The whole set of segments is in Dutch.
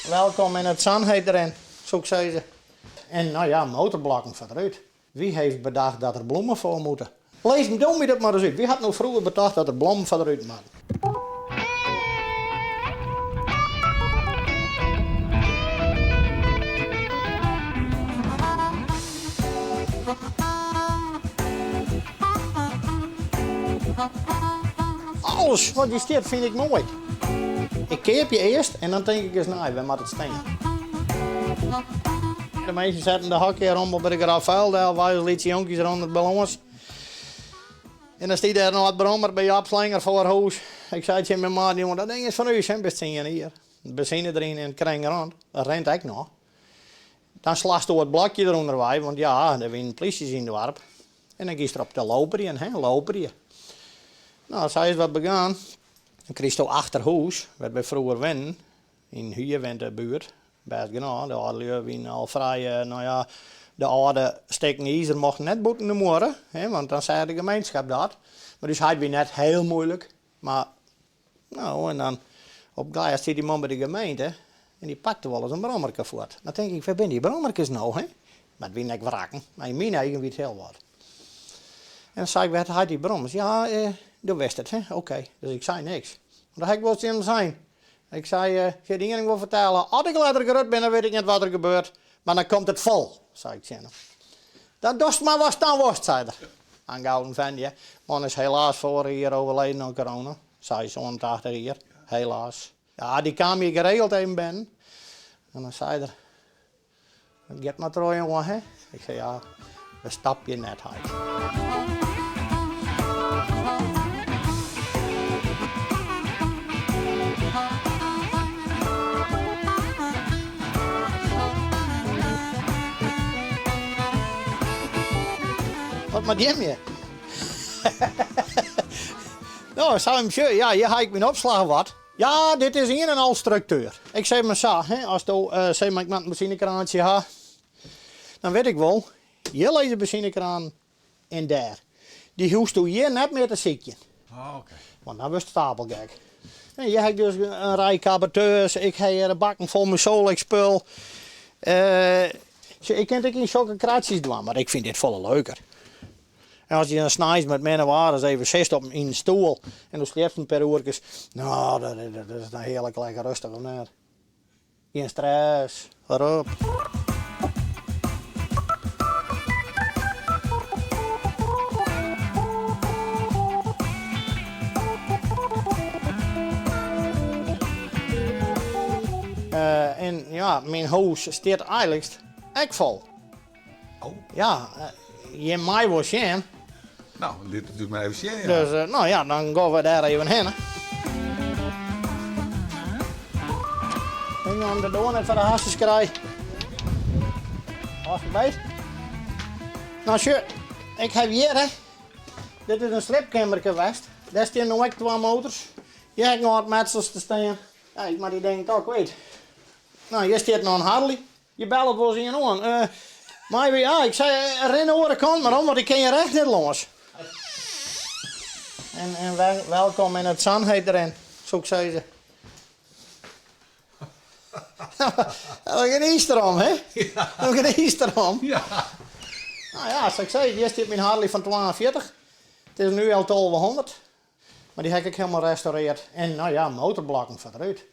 Welkom in het zand heet erin, zo ik zei ze. En nou ja, motorblokken vooruit. Wie heeft bedacht dat er bloemen voor moeten? Lees me, doe me dat maar eens uit. Wie had nou vroeger bedacht dat er bloemen vooruit moeten? Alles wat die staat vind ik mooi. Ik keep je eerst en dan denk ik eens, nee, we moeten het staan. De meesten zetten de hakje rond bij de Graafvuil, daar waren lietse jonkies rond het ballons. En dan stiet er nog wat brommer bij Jaap Slinger voor het huis. Ik zei tegen mijn maat, jongen, dat ding is van u, hè, best zien hier. De benzine erin en het kring rond, dat rent ik nog. Dan slaast door het blokje eronder bij, want ja, er zijn polities in de warp. En dan kies er op de loper hè, loper. Nou, zij is wat begaan. Dan kreeg je achterhuis, wat bij vroeger wennen, in hier went de buurt, best genoeg. De oude waren al vrij, nou ja, de oude steken ijzer mochten net boeten de moeren, want dan zei de gemeenschap dat. Maar dus hij was net heel moeilijk. Maar, nou, en dan op gelijk zit die man bij de gemeente en die pakte wel eens een brommerke voort. Dan denk ik, waar ben die brommerkes nou, hè? Maar het wie ik wraken, maar in mijn eigen weet heel wat. En dan zei ik, wat had die brommers? Ja, dat wist het, hè? Oké. Dus ik zei niks. Dan ga ik wel eens zijn. Ik zei, ik ga dingen wel vertellen. Als ik later gerust ben, dan weet ik niet wat er gebeurt. Maar dan komt het vol, zei ik tegen hem. Dat dorst maar was dan worst, zei hij. Aangehouden van je. Man is helaas vorig jaar overleden aan corona. Zei zo'n 80 jaar. Helaas. Ja, die kwam hier geregeld even binnen. En dan zei hij, get maar trouw, jongen, hè? Ik zei, ja, we stap je net uit. Wat met die je? Nou, zei hem, ja, hier heb ik mijn opslag wat. Ja, dit is een en al structuur. Ik zei me zo, hè, als je zeg maar, ik met een benzinekraantje ha, dan weet ik wel, hier ligt de benzinekraan en daar. Die hoeft je hier net meer te zitten. Oh, oké. Want dan was het stapelgek. En hier heb ik dus een rij caboteurs, ik heb hier een bakken vol met Solex-spul. Ik kan het in zulke kratjes doen, maar ik vind dit volle leuker. En als je dan snijdt met mijn waardes even zit op in een stoel en dan sleept een paar uurtjes, nou, dat is dan heerlijk lekker rustig of net. Geen stress, waarop. En ja, mijn huis staat eigenlijk ook vol. Oh. Ja, je mij wel zien. Nou, dit natuurlijk maar even zien, ja. Dus nou ja, dan gaan we daar even heen. En dan de donut voor de hasjes krijgen. Alsjeblieft. Nou, sure. Ik heb hier, hè. Dit is een slipkamer geweest. Daar staan nog ook 2 motors. Hier heb ik nog wat metsels te staan. Ja, maar die denk ik ook weet. Nou, hier staat nog een Harley. Je belt wel eens in aan. Maar ja, ik zei, rennen over de kant maar om, want ik ken je recht niet los. En welkom in het zand heet erin, zo ik zei ze. We gaan erom, hè? Ja. We gaan erom. Ja. Nou ja, zoals ik zei, hier staat mijn Harley van 42. Het is nu al 1200. Maar die heb ik helemaal restaureerd. En nou ja, motorblokken vooruit.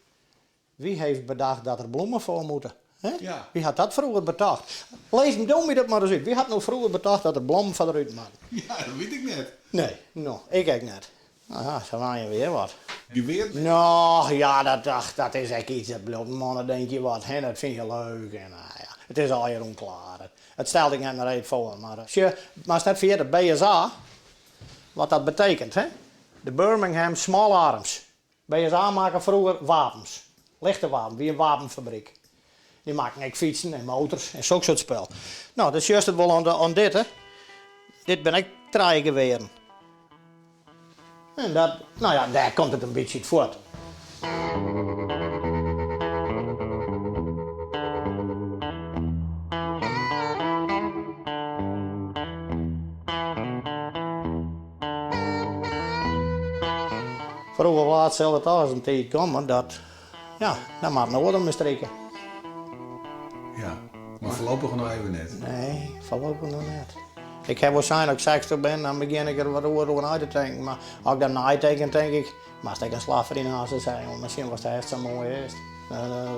Wie heeft bedacht dat er bloemen voor moeten? He? Ja. Wie had dat vroeger bedacht? Lees me, doe me dat maar eens uit. Wie had nou vroeger bedacht dat er bloemen vooruit moeten? Ja, dat weet ik net. Nee, nou, ik ook niet. Nou ja, zo waren je weer wat. Je weet? Nou ja, dat is echt iets dat bloemen, mannen denk je wat. Hè, dat vind je leuk. En, nou ja, het is al hier onklaar. Het stelde ik net maar even voor. Maar als dat via de BSA, wat dat betekent, hè? De Birmingham Small Arms. BSA maken vroeger wapens. Lichte wapens, wie een wapenfabriek. Die maken ook fietsen en motors en zo'n soort spel. Nou, dat is juist het wel aan dit, hè. Dit ben ik trein geworden. En dat, nou ja, daar komt het een beetje uit voort. Vroeger of laat zal het als een tijd komen dat, ja, dan mag het nog worden met strikken. voorlopig nog even net. Nee, voorlopig nog net. Ik heb waarschijnlijk 60 ben, dan begin ik er wat over uit te denken. Maar als ik dat nadenk, denk ik, maar als ik een slaaf naast zijn, want misschien was dat echt zo mooi eerst.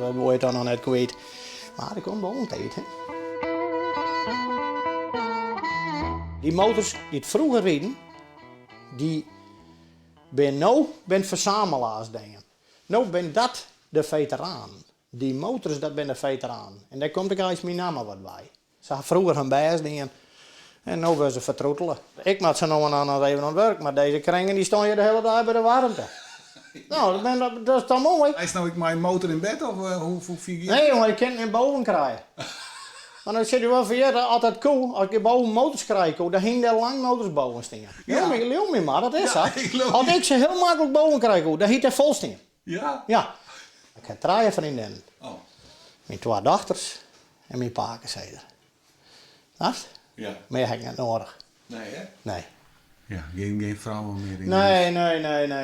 Dat word je dan nog net kwijt. Maar dat komt wel een tijd, hè. Die motors die het vroeger reden, die ben verzamelaars dingen. Nou ben dat de veteraan. Die motors, dat ben de veteraan. En daar komt ik eens mijn naam wat bij. Ze hadden vroeger een best dingen. En nu willen ze vertroetelen. Ik maak ze nog even aan het werk, maar deze kringen die staan je de hele dag bij de warmte. Nou, dat is dan mooi. Hij is nou ik mijn motor in bed of hoe figuur? Nee jongen, je kunt hem boven krijgen. Maar dan zit je wel vergeten, altijd cool. Als je boven motors krijgt, dan hing daar lang motors boven staan. Ja. Leeuw me maar, dat is Ja, dat. ik geloof Als je. ik ze heel makkelijk boven krijg, dan hiet hij vol staan. Ja? Ja. Ik heb 3 vriendinnen. Oh. Mijn 2 dochters en mijn paken zei er. Dat? Ja. Meer heb ik niet nodig. Nee hè? Nee. Ja, geen vrouwen meer in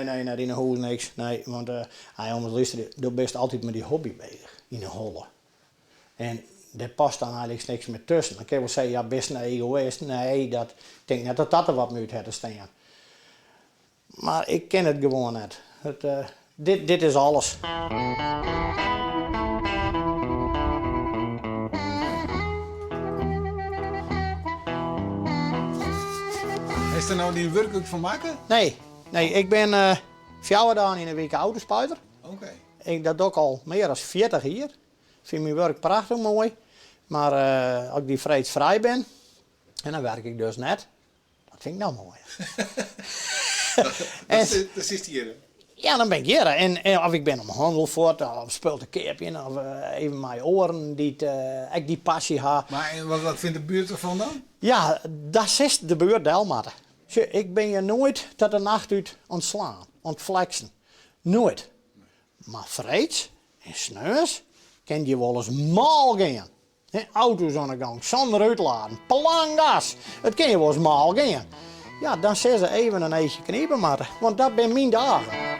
Nee, die hoes niks. Nee, want jongens, luister, je bent altijd met die hobby bezig, in een holle. En daar past dan eigenlijk niks meer tussen. Dan kun je wel zeggen, ja, best een egoïst. Nee, ik denk net dat er wat moet hebben staan. Maar ik ken het gewoon net. Dit is alles. Is er nou die werkelijk van maken? Nee, ik ben 4 dagen in een week autospuiter. Oké. Dat doe ik al meer dan 40 hier. Ik vind mijn werk prachtig mooi. Maar als ik die vrijdag vrij ben, en dan werk ik dus net. Dat vind ik nou mooi. Dat is hier. Ja, dan ben ik hier. En of ik ben om handelvoort, of speelt een keertje, of even mijn oren die ik die passie heb. Maar wat vindt de buurt ervan dan? Ja, dat is de beurt Delmatten. Ik ben je nooit tot de nacht uit ontslaan, ontflexen. Nooit. Maar vreeds en sneus kan je wel eens mal gaan. Auto's aan de gang, zonder uitladen, palangas. Het kan je wel eens mal gaan. Ja, dan zeggen ze even een eentje kniepen maar, want dat ben mijn dagen.